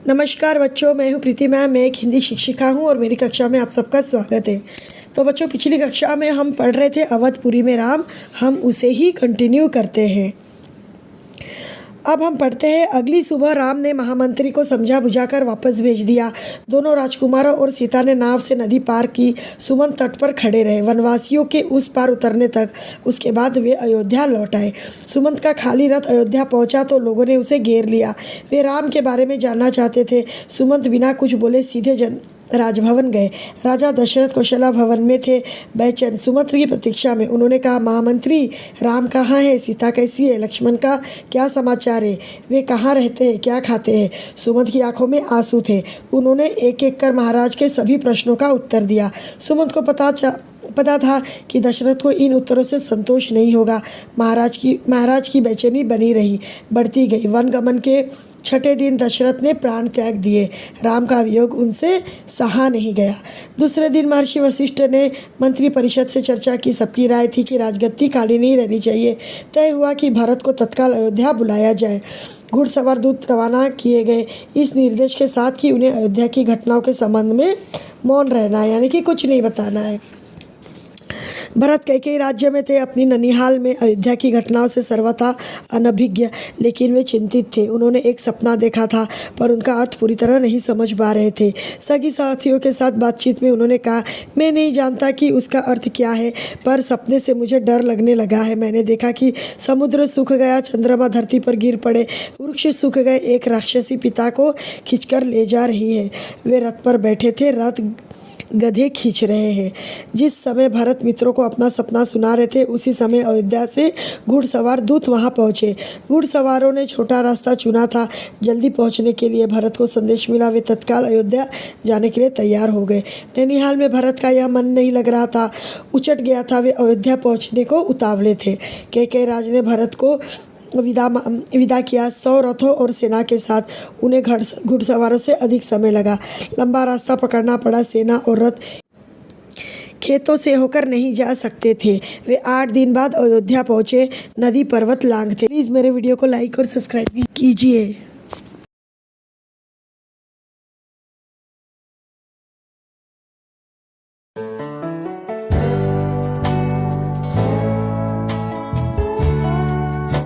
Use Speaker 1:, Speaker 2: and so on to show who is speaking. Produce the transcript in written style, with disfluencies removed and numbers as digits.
Speaker 1: नमस्कार बच्चों, मैं हूँ प्रीति मैम। मैं एक हिंदी शिक्षिका हूँ और मेरी कक्षा में आप सबका स्वागत है। तो बच्चों, पिछली कक्षा में हम पढ़ रहे थे अवधपुरी में राम। हम उसे ही कंटिन्यू करते हैं। अब हम पढ़ते हैं। अगली सुबह राम ने महामंत्री को समझा बुझाकर वापस भेज दिया। दोनों राजकुमारों और सीता ने नाव से नदी पार की। सुमंत तट पर खड़े रहे वनवासियों के उस पार उतरने तक। उसके बाद वे अयोध्या लौट आए। सुमंत का खाली रथ अयोध्या पहुंचा तो लोगों ने उसे घेर लिया। वे राम के बारे में जानना चाहते थे। सुमंत बिना कुछ बोले सीधे राजभवन गए। राजा दशरथ कौशला भवन में थे, बेचैन सुमंत की प्रतीक्षा में। उन्होंने कहा, महामंत्री, राम कहाँ है? सीता कैसी है? लक्ष्मण का क्या समाचार है? वे कहाँ रहते हैं? क्या खाते हैं? सुमंत की आंखों में आंसू थे। उन्होंने एक एक कर महाराज के सभी प्रश्नों का उत्तर दिया। सुमंत को पता था कि दशरथ को इन उत्तरों से संतोष नहीं होगा। महाराज की बेचैनी बनी रही, बढ़ती गई। वनगमन के 6ठे दिन दशरथ ने प्राण त्याग दिए। राम का वियोग उनसे सहा नहीं गया। दूसरे दिन महर्षि वशिष्ठ ने मंत्री परिषद से चर्चा की। सबकी राय थी कि राजगद्दी खाली नहीं रहनी चाहिए। तय हुआ कि भरत को तत्काल अयोध्या बुलाया जाए। घुड़सवार दूत रवाना किए गए, इस निर्देश के साथ कि उन्हें अयोध्या की घटनाओं के संबंध में मौन रहना है, यानी कि कुछ नहीं बताना है। भरत कैकेयी राज्य में थे, अपनी ननिहाल में। अयोध्या की घटनाओं से सर्वथा अनभिज्ञ, लेकिन वे चिंतित थे। उन्होंने एक सपना देखा था, पर उनका अर्थ पूरी तरह नहीं समझ पा रहे थे। सगी साथियों के साथ बातचीत में उन्होंने कहा, मैं नहीं जानता कि उसका अर्थ क्या है, पर सपने से मुझे डर लगने लगा है। मैंने देखा कि समुद्र सूख गया, चंद्रमा धरती पर गिर पड़े, वृक्ष सूख गए, एक राक्षसी पिता को खींचकर ले जा रही है। वे रथ पर बैठे थे, रथ गधे खींच रहे हैं। जिस समय भरत मित्रों को अपना सपना सुना रहे थे, उसी समय अयोध्या से घुड़सवार दूत वहां पहुंचे। घुड़सवारों ने छोटा रास्ता चुना था। जल्दी पहुंचने के लिए भरत को संदेश मिला। वे तत्काल अयोध्या जाने के लिए तैयार हो गए। नैनीहाल में भरत का यह मन नहीं लग रहा था, उचट गया था। वे अयोध्या पहुँचने को उतावले थे। कैकेयी राज ने भरत को विदा किया। 100 रथों और सेना के साथ। उन्हें घुड़सवारों से अधिक समय लगा। लंबा रास्ता पकड़ना पड़ा। सेना और रथ खेतों से होकर नहीं जा सकते थे। वे 8 दिन बाद अयोध्या पहुंचे। नदी पर्वत लांग थे। प्लीज़ मेरे वीडियो को लाइक और सब्सक्राइब कीजिए।